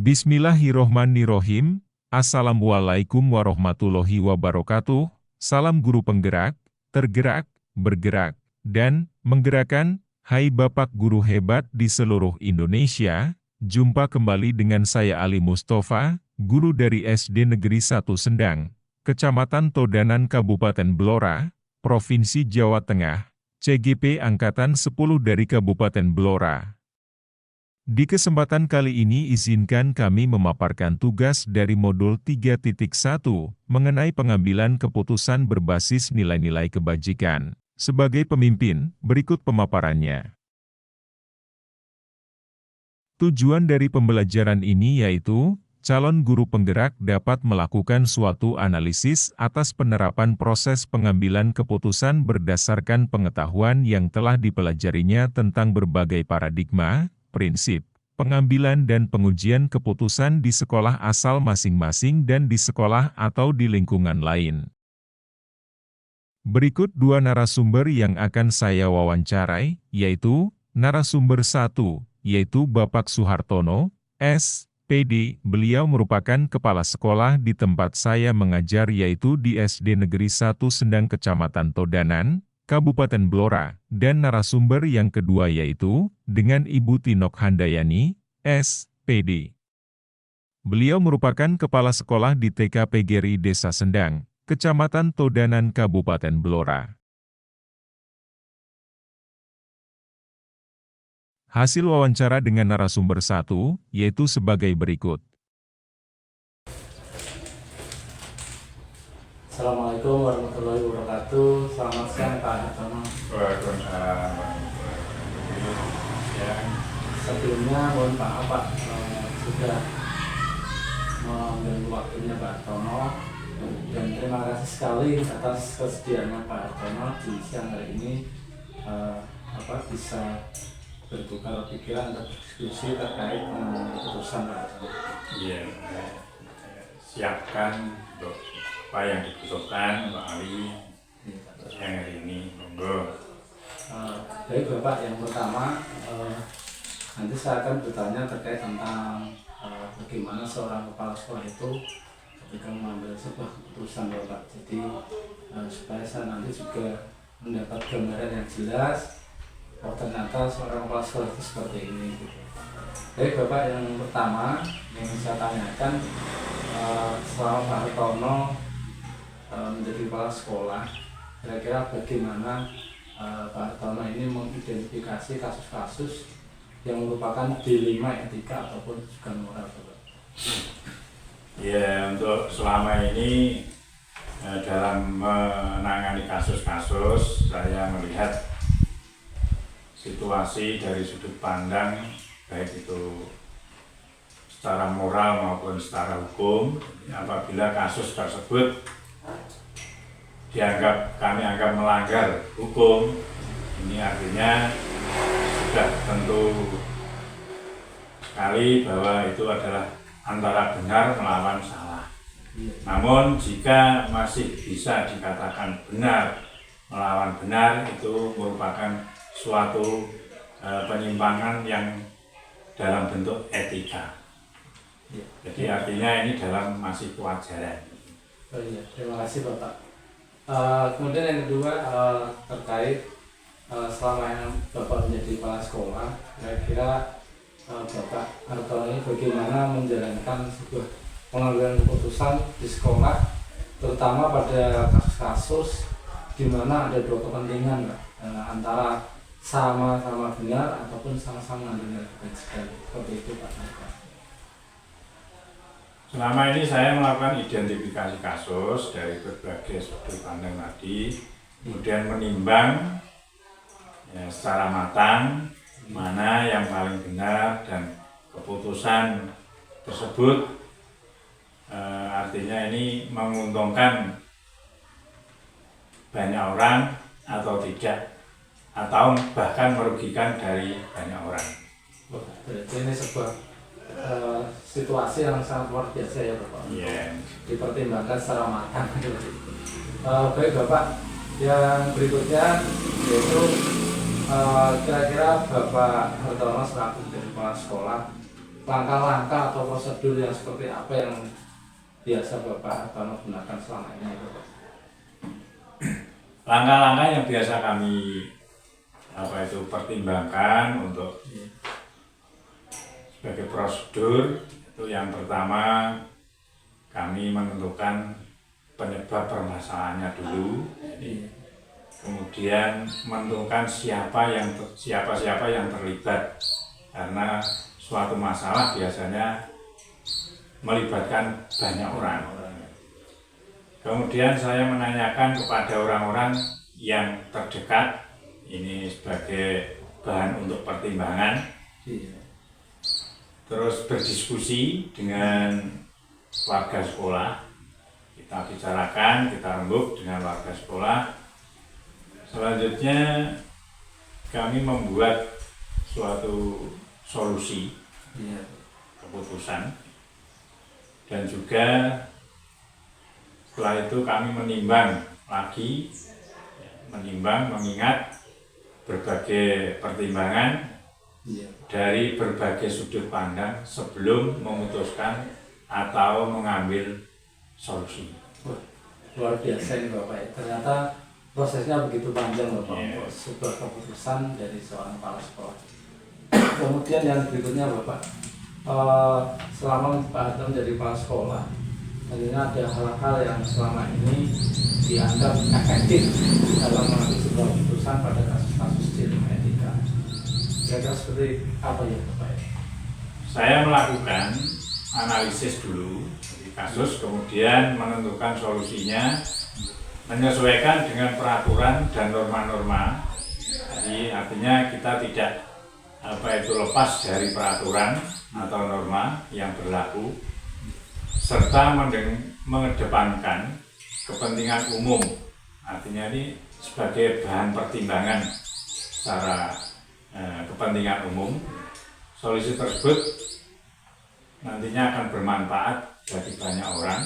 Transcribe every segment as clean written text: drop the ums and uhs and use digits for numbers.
Bismillahirrohmanirrohim. Assalamualaikum warahmatullahi wabarakatuh. Salam guru penggerak, tergerak, bergerak, dan menggerakkan. Hai Bapak Guru hebat di seluruh Indonesia, jumpa kembali dengan saya Ali Mustafa, guru dari SD Negeri 1 Sendang, Kecamatan Todanan Kabupaten Blora, Provinsi Jawa Tengah, CGP Angkatan 10 dari Kabupaten Blora. Di kesempatan kali ini izinkan kami memaparkan tugas dari modul 3.1 mengenai pengambilan keputusan berbasis nilai-nilai kebajikan. Sebagai pemimpin, berikut pemaparannya. Tujuan dari pembelajaran ini yaitu, calon guru penggerak dapat melakukan suatu analisis atas penerapan proses pengambilan keputusan berdasarkan pengetahuan yang telah dipelajarinya tentang berbagai paradigma, prinsip, pengambilan dan pengujian keputusan di sekolah asal masing-masing dan di sekolah atau di lingkungan lain. Berikut dua narasumber yang akan saya wawancarai, yaitu, narasumber 1, yaitu Bapak Suhartono, S.Pd. Beliau merupakan kepala sekolah di tempat saya mengajar yaitu di SD Negeri 1 Sendang Kecamatan Todanan, Kabupaten Blora, dan narasumber yang kedua yaitu, dengan Ibu Tinok Handayani, S.Pd. Beliau merupakan kepala sekolah di TK PGRI Desa Sendang, Kecamatan Todanan, Kabupaten Blora. Hasil wawancara dengan narasumber 1, yaitu sebagai berikut. Assalamualaikum warahmatullahi wabarakatuh. Selamat siang Pak Hartono. Waalaikumsalam. Sebelumnya mohon maaf Pak, sudah mengganggu waktunya Pak Hartono, dan terima kasih sekali atas kesediaannya Pak Hartono di siang hari ini bisa bertukar pikiran dan diskusi terkait keputusan Pak Hartono. Iya, siapkan untuk apa yang dibutuhkan Pak Ali yang hari ini, monggo. Baik Bapak, yang pertama nanti saya akan bertanya terkait tentang bagaimana seorang kepala sekolah itu ketika mengambil sebuah keputusan Bapak. Jadi supaya saya nanti juga mendapat gambaran yang jelas, oh ternyata seorang kepala sekolah itu seperti ini. Baik Bapak, yang pertama yang saya tanyakan, selama Pak Hartono menjadi kepala sekolah, kira-kira bagaimana Pak Hartono ini mengidentifikasi kasus-kasus yang merupakan dilema etika ataupun juga moral, Bapak? Ya, untuk selama ini dalam menangani kasus-kasus, saya melihat situasi dari sudut pandang baik itu secara moral maupun secara hukum. Apabila kasus tersebut kami anggap melanggar hukum, ini artinya sudah tentu sekali bahwa itu adalah antara benar melawan salah. Namun jika masih bisa dikatakan benar melawan benar, itu merupakan suatu penyimpangan yang dalam bentuk etika. Jadi artinya ini dalam masih kewajaran. Oh iya, terima kasih Bapak. Kemudian yang kedua terkait selama yang Bapak menjadi kepala sekolah, kira-kira Bapak Hartono ini bagaimana menjalankan sebuah pengambilan keputusan di sekolah, terutama pada kasus-kasus di mana ada dua kepentingan, antara sama-sama benar ataupun sama-sama benar. Seperti itu Pak Hartono. Selama ini saya melakukan identifikasi kasus dari berbagai sudut pandang tadi, kemudian menimbang secara matang mana yang paling benar, dan keputusan tersebut artinya ini menguntungkan banyak orang atau tidak, atau bahkan merugikan dari banyak orang. Berarti ini sebuah situasi yang sangat luar biasa ya Bapak. Yeah. Dipertimbangkan secara matang. Baik Bapak, yang berikutnya yaitu kira-kira Bapak Hartono selaku dari kepala sekolah langkah-langkah atau prosedur yang seperti apa yang biasa Bapak Hartono gunakan selama ini Bapak? Langkah-langkah yang biasa kami pertimbangkan untuk sebagai prosedur itu yang pertama kami menentukan penyebab permasalahannya dulu. Kemudian menentukan siapa yang terlibat, karena suatu masalah biasanya melibatkan banyak orang. Kemudian saya menanyakan kepada orang-orang yang terdekat, ini sebagai bahan untuk pertimbangan. Terus berdiskusi dengan warga sekolah, kita bicarakan, kita rembuk dengan warga sekolah. Selanjutnya kami membuat suatu solusi keputusan, dan juga setelah itu kami menimbang lagi, mengingat berbagai pertimbangan dari berbagai sudut pandang sebelum memutuskan atau mengambil solusi. Luar biasa ini Bapak, ternyata prosesnya begitu panjang Bapak untuk sebuah keputusan dari seorang kepala sekolah. Kemudian yang berikutnya Bapak, selama Pak Hartono menjadi kepala sekolah, tentunya ada hal-hal yang selama ini dianggap efektif dalam mengambil sebuah keputusan pada kasus-kasus dilema etika. Kira-kira seperti apa ya Bapak? Saya melakukan analisis dulu di kasus, kemudian menentukan solusinya, menyesuaikan dengan peraturan dan norma-norma. Jadi artinya kita tidak lepas dari peraturan atau norma yang berlaku, serta mengedepankan kepentingan umum. Artinya ini sebagai bahan pertimbangan secara kepentingan umum. Solusi tersebut nantinya akan bermanfaat bagi banyak orang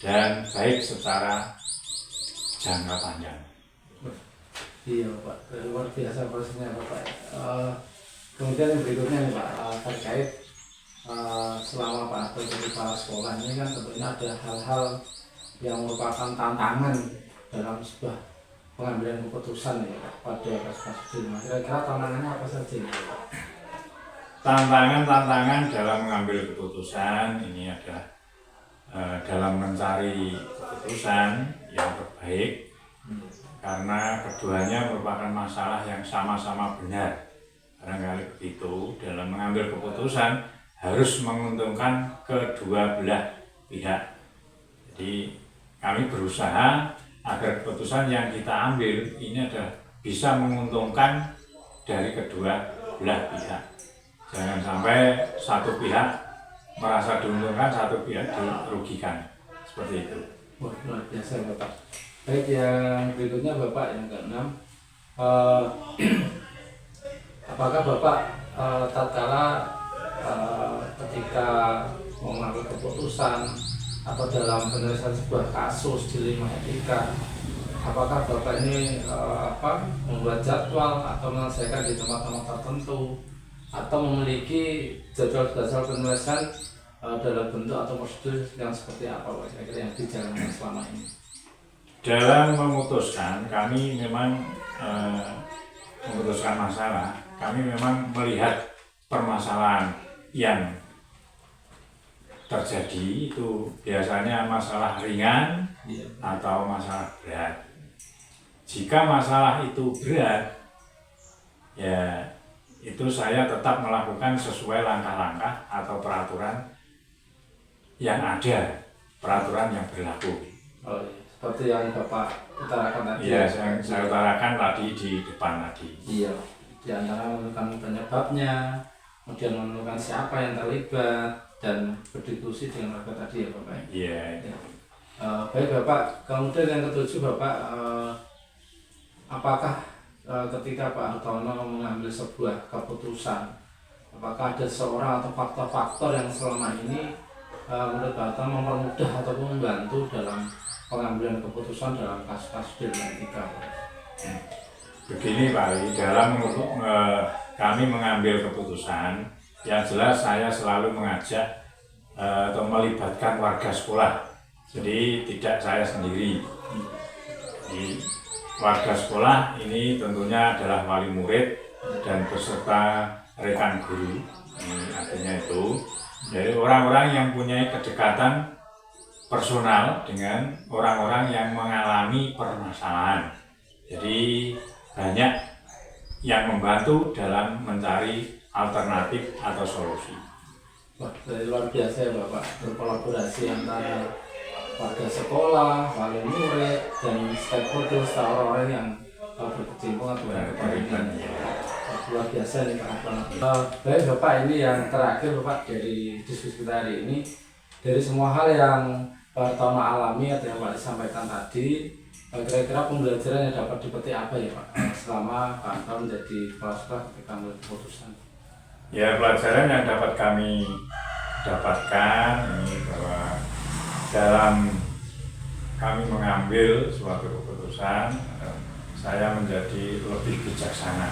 dan baik secara jangka panjang. Iya Pak, luar biasa prosesnya Bapak. Kemudian yang berikutnya nih Pak, terkait selama Pak Hartono jadi kepala sekolah ini kan tentunya ada hal-hal yang merupakan tantangan dalam sebuah pengambilan keputusan ya Pak, pada kasus-kasus dilema. Kira-kira tantangannya apa saja nih Pak? Tantangan dalam mengambil keputusan ini adalah dalam mencari keputusan yang terbaik, karena keduanya merupakan masalah yang sama-sama benar. Barangkali begitu, dalam mengambil keputusan harus menguntungkan kedua belah pihak. Jadi kami berusaha agar keputusan yang kita ambil ini adalah bisa menguntungkan dari kedua belah pihak. Jangan sampai satu pihak merasa diuntungkan, satu pihak dirugikan. Seperti itu. Wah, luar biasa Bapak. Baik, yang berikutnya Bapak yang keenam, apakah Bapak tatkala ketika mengambil keputusan atau dalam penyelesaian sebuah kasus dilema etika, apakah Bapak ini membuat jadwal atau menyelesaikan di tempat-tempat tertentu, atau memiliki jadwal-jadwal penyelesaian dalam bentuk atau prosedur yang seperti apa Pak kira-kira yang dijalankan selama ini? Dalam memutuskan, kami memang memutuskan masalah, kami memang melihat permasalahan yang terjadi itu biasanya masalah ringan atau masalah berat. Jika masalah itu berat, ya itu saya tetap melakukan sesuai langkah-langkah atau peraturan yang ada, peraturan yang berlaku. Oh, seperti yang Bapak utarakan tadi. Iya, saya utarakan tadi di depan tadi. Iya, di antara menentukan penyebabnya, kemudian menentukan siapa yang terlibat, dan berdiskusi dengan warga tadi ya Bapak. Iya. Ya. Baik Bapak, kemudian yang ketujuh Bapak, apakah ketika Pak Hartono mengambil sebuah keputusan, apakah ada seorang atau faktor-faktor yang selama ini menurut Pak Hartono mempermudah ataupun membantu dalam pengambilan keputusan dalam kasus-kasus dilema etika? Begini Pak, dalam kami mengambil keputusan Yang jelas saya selalu mengajak atau melibatkan warga sekolah. Jadi tidak saya sendiri. Jadi, warga sekolah ini tentunya adalah wali murid dan beserta rekan guru. Ini artinya itu, jadi orang-orang yang punya kedekatan personal dengan orang-orang yang mengalami permasalahan. Jadi banyak yang membantu dalam mencari alternatif atau solusi. Wah, dari luar biasa ya Bapak, berkolaborasi antara warga sekolah, wali murid, dan stakeholder, orang-orang yang berkecimpung atau berkepentingan. Luar biasa nih Pak. Baik Bapak, ini yang terakhir Bapak dari diskusi kita hari ini. Dari semua hal yang Pak Hartono alami atau yang Pak disampaikan tadi, kira-kira pembelajaran yang dapat dipetik apa ya Pak selama Pak Hartono menjadi kepala sekolah ketika mengambil keputusan? Ya, pelajaran yang dapat kami dapatkan ini bahwa dalam kami mengambil suatu keputusan, saya menjadi lebih bijaksana.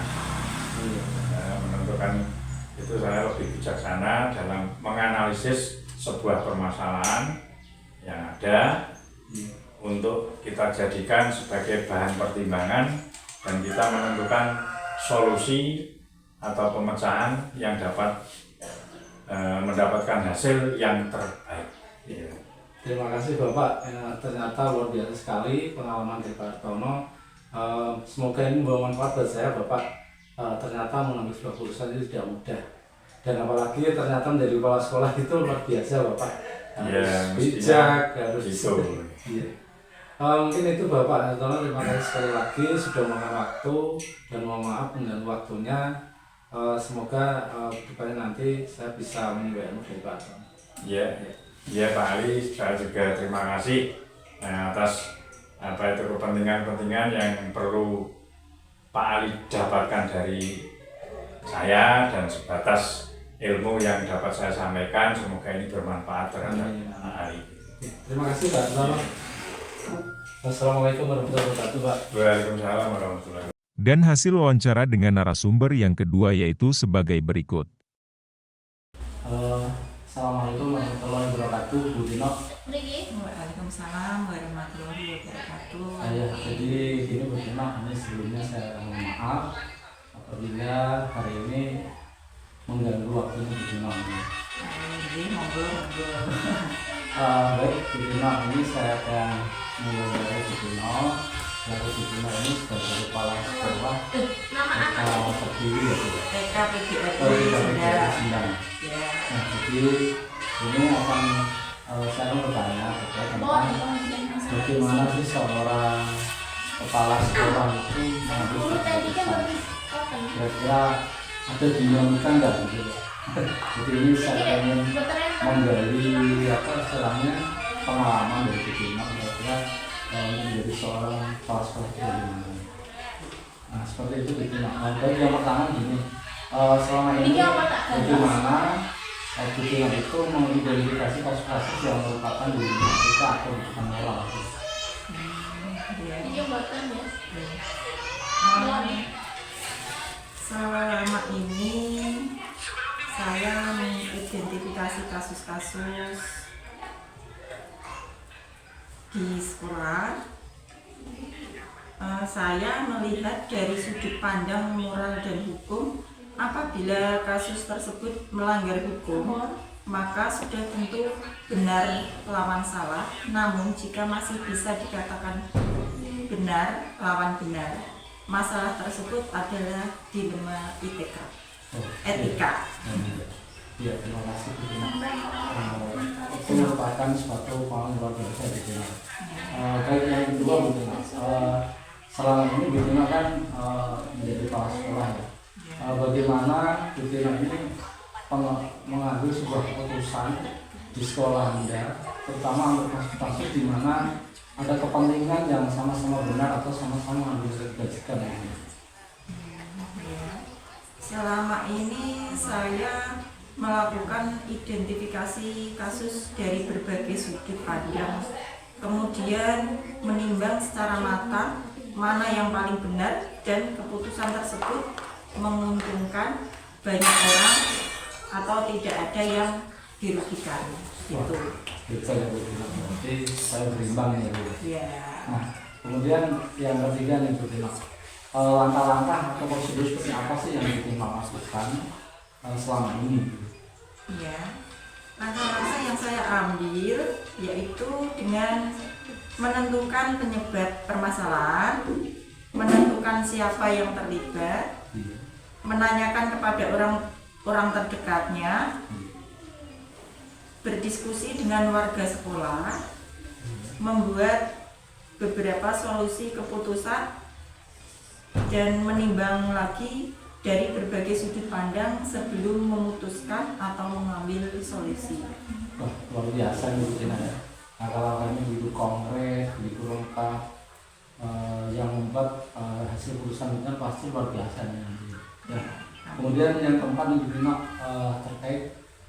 Menentukan itu saya lebih bijaksana dalam menganalisis sebuah permasalahan yang ada untuk kita jadikan sebagai bahan pertimbangan dan kita menentukan solusi atau pemecahan yang dapat mendapatkan hasil yang terbaik. Ya. Terima kasih Bapak, ternyata luar biasa sekali pengalaman dari Pak Hartono. Semoga ini membawa manfaat buat saya Bapak. Ternyata mengambil sebuah keputusan itu tidak mudah, dan apalagi ternyata menjadi kepala sekolah itu luar biasa Bapak. Harus bijak, harus itu. Ya. Mungkin itu Bapak Hartono, terima kasih sekali lagi sudah mengenai waktu dan mohon maaf dengan waktunya. Semoga depannya nanti saya bisa menimba ilmu dari Pak Hartono. Ya Pak Ali, saya juga terima kasih atas kepentingan-kepentingan yang perlu Pak Ali dapatkan dari saya, dan sebatas ilmu yang dapat saya sampaikan, semoga ini bermanfaat terhadap Pak Ali. Terima kasih Pak Hartono. Wassalamualaikum warahmatullahi wabarakatuh Pak. Waalaikumsalam warahmatullahi wabarakatuh. Dan hasil wawancara dengan narasumber yang kedua yaitu sebagai berikut. Assalamualaikum warahmatullahi wabarakatuh, Bu Dino. Waalaikumsalam warahmatullahi wabarakatuh. Jadi gini Bu Dino, ini sebelumnya saya mohon maaf apabila hari ini mengganggu waktunya Bu Dino. Jadi monggo. Baik Bu Dino, ini saya akan memulai Bu Dino. Lalu Bu Dino ini sebagai kepala sekolah terdiri ya Bu. TK PGRI Sendang. Ya. Nah, jadi ini akan saya akan bertanya terkait tentang bagaimana sih seorang kepala sekolah itu mengambil keputusan. Kira-kira ada dinamika nggak gitu? Jadi ini saya ingin menggali istilahnya pengalaman dari Bu Dino kira-kira menjadi seorang kepala sekolah itu bagaimana. Nah seperti itu Bu Dino. Baik, yang pertama gini, selama ini bagaimana Bu Dino itu mengidentifikasi kasus-kasus yang merupakan dinamika atau bukan moral. Selama ini saya mengidentifikasi kasus-kasus di sekolah. Saya melihat dari sudut pandang moral dan hukum. Apabila kasus tersebut melanggar hukum, maka sudah tentu benar lawan salah. Namun jika masih bisa dikatakan benar lawan benar, masalah tersebut adalah dilema etika. Ya, terima kasih Bu Dino. Itu merupakan suatu pengalaman luar biasa Bu Dino. Baik, yang kedua Bu Dino, selama ini Bu Dino kan menjadi kepala sekolah ya. Bagaimana Bu Dino ini mengambil sebuah keputusan di sekolah Anda, terutama untuk kasus-kasus di mana ada kepentingan yang sama-sama benar atau sama-sama harus digajikan. Selama ini saya melakukan identifikasi kasus dari berbagai sudut pandang, kemudian menimbang secara matang mana yang paling benar dan keputusan tersebut menguntungkan banyak orang atau tidak ada yang dirugikan gitu. Gitu ya Bu. Jadi saya berimbang ya Bu. Ya. Nah, kemudian yang ketiga nih Bu Dina, langkah-langkah atau prosedur seperti apa sih yang Dina lakukan selama ini? Ya. Langkah-langkah yang saya ambil yaitu dengan menentukan penyebab permasalahan, menentukan siapa yang terlibat, menanyakan kepada orang terdekatnya, berdiskusi dengan warga sekolah, membuat beberapa solusi keputusan, dan menimbang lagi dari berbagai sudut pandang sebelum memutuskan atau mengambil solusi. Wah, luar biasa nih Bu Dina ya. Langkah-langkahnya begitu konkret, begitu lengkap, yang membuat hasil keputusan itu pasti luar biasa nih. Ya. Kemudian yang keempat nih Bu Dina, terkait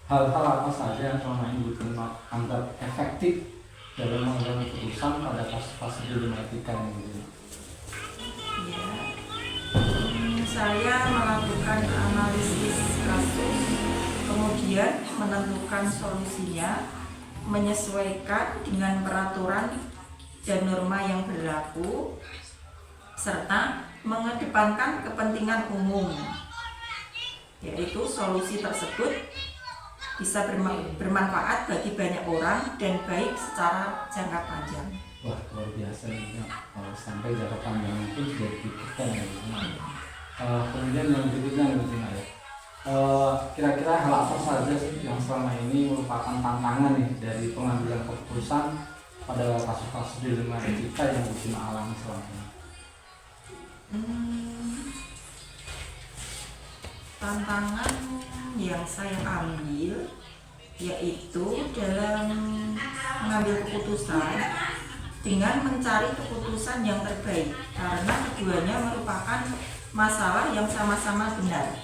hal-hal apa saja yang selama ini Bu Dina anggap efektif dalam mengambil keputusan pada kasus-kasus dilematika ini. Ya. Saya melakukan analisis kasus, kemudian menentukan solusinya, menyesuaikan dengan peraturan dan norma yang berlaku, serta mengedepankan kepentingan umum, yaitu solusi tersebut bisa bermanfaat bagi banyak orang dan baik secara jangka panjang. Wah, luar biasa nih ya. Sampai jangka panjang itu sudah dipikirkan ya. Kemudian yang berikutnya nih Bu Dina ya. Kira-kira hal apa saja sih yang selama ini merupakan tantangan nih dari pengambilan keputusan pada kasus-kasus dilema etika yang Bu Dina alami selama ini? Tantangan yang saya ambil yaitu dalam mengambil keputusan dengan mencari keputusan yang terbaik, karena keduanya merupakan masalah yang sama-sama benar.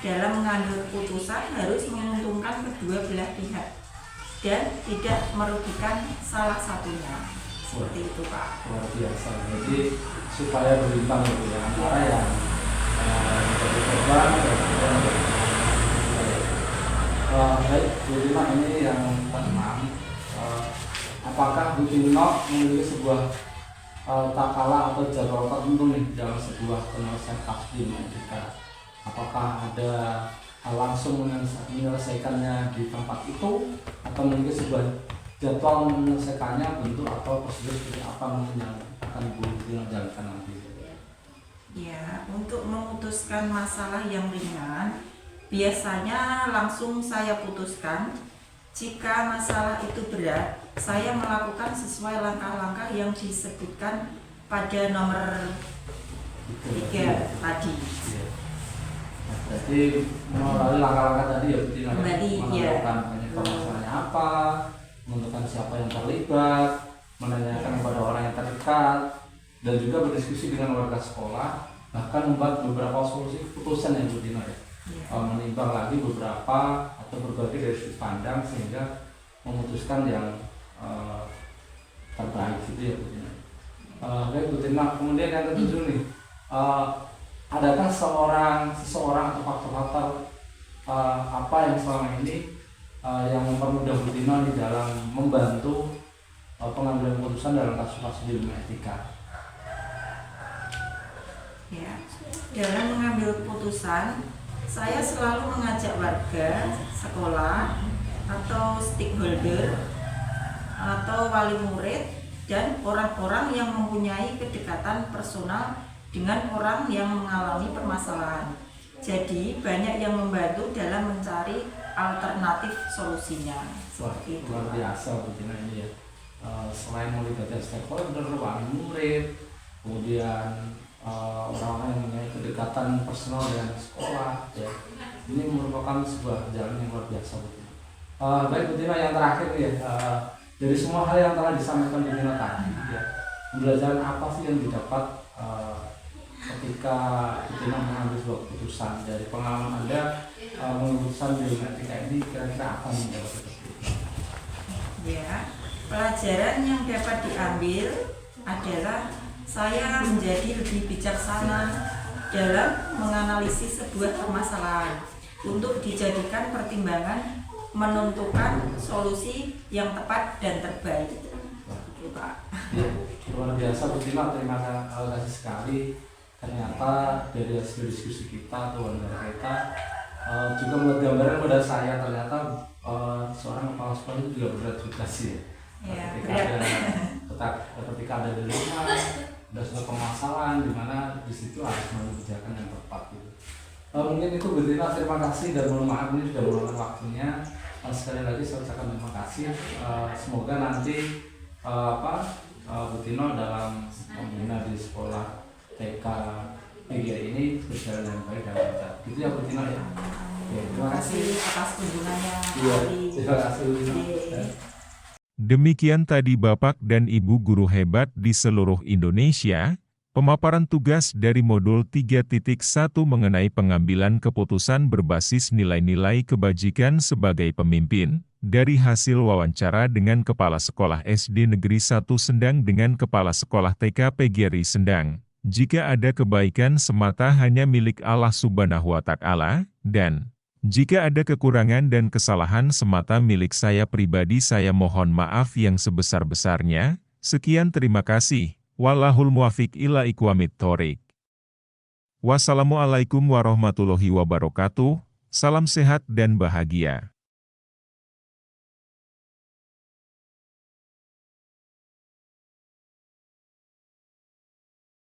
Dalam mengambil keputusan harus menguntungkan kedua belah pihak dan tidak merugikan salah satunya. Seperti itu Pak. Luar biasa. Jadi supaya berimbang gitu ya antara yang menjadi korban dan juga baik Bu Dina, ini yang keenam. Apakah Bu Dina memiliki sebuah takalah atau jadwal tertentu nih dalam sebuah penyelesaian kasus dilema etika? Apakah ada langsung menyelesaikannya di tempat itu, atau memiliki sebuah jadwal menyelesaikannya, bentuk atau prosedur seperti apa mungkin yang akan Bu Dina jalankan nanti? Ya, untuk memutuskan masalah yang ringan, biasanya langsung saya putuskan. Jika masalah itu berat, saya melakukan sesuai langkah-langkah yang disebutkan pada nomor 3 tadi. Jadi melalui langkah-langkah tadi ya Bu Dina, menentukan penyebab masalahnya apa, menentukan siapa yang terlibat, menanyakan kepada orang yang terdekat, dan juga berdiskusi dengan warga sekolah, bahkan membuat beberapa solusi keputusan yang Bu Dina ya. Menimbang lagi beberapa atau berbagai dari sudut pandang sehingga memutuskan yang terbaik gitu ya Bu Dina. Baik Bu Dina, kemudian yang ketujuh nih, adakah seseorang atau faktor-faktor apa yang selama ini yang mempermudah Bu Dina di dalam membantu pengambilan keputusan dalam kasus-kasus dilema etika? Ya, dalam mengambil keputusan, saya selalu mengajak warga, sekolah, atau stakeholder, atau wali murid, dan orang-orang yang mempunyai kedekatan personal dengan orang yang mengalami permasalahan. Jadi banyak yang membantu dalam mencari alternatif solusinya. Seperti itu. Luar biasa Bu Dina ini ya. Selain melibatkan stakeholder, wali murid, kemudian orang-orang yang mempunyai kedekatan personal dengan sekolah ya. Ini merupakan sebuah jalan yang luar biasa Bu Dina. Baik Bu Dina, yang terakhir ya, dari semua hal yang telah disampaikan Bu Dina tadi ya, pembelajaran apa sih yang didapat ketika Bu Dina mengambil sebuah keputusan? Dari pengalaman Anda mengurusan dilema etika ini, kira-kira apa yang dapat itu? Ya, pelajaran yang dapat diambil adalah saya menjadi lebih bijaksana dalam menganalisis sebuah permasalahan untuk dijadikan pertimbangan menentukan solusi yang tepat dan terbaik. Oke, Pak. Ya, luar biasa Bu Tina, terima kasih sekali. Ternyata dari hasil diskusi kita, wawancara kita, juga membuat gambaran pada saya ternyata seorang kepala sekolah itu juga berat juga sih. Ya, ketika ada di rumah, ada suatu permasalahan di mana di situ harus mengambil kebijakan yang tepat gitu. Mungkin itu Bu Tina, terima kasih dan mohon maaf ini sudah meluangkan waktunya. Sekali lagi saya ucapkan terima kasih. Semoga nanti Bu Tino dalam membina di sekolah TK PGRI ini berjalan dengan baik dan lancar. Gitu ya Bu Tino ya. Oke, terima kasih atas kunjungannya. Iya, terima kasih Bu Tino. Demikian tadi Bapak dan Ibu guru hebat di seluruh Indonesia, pemaparan tugas dari modul 3.1 mengenai pengambilan keputusan berbasis nilai-nilai kebajikan sebagai pemimpin, dari hasil wawancara dengan Kepala Sekolah SD Negeri 1 Sendang dengan Kepala Sekolah TK PGRI Sendang. Jika ada kebaikan semata hanya milik Allah Subhanahu wa Ta'ala, dan jika ada kekurangan dan kesalahan semata milik saya pribadi, saya mohon maaf yang sebesar-besarnya. Sekian, terima kasih. Wallahul muwafiq ila iqwamit thoriq. Wassalamualaikum warahmatullahi wabarakatuh. Salam sehat dan bahagia.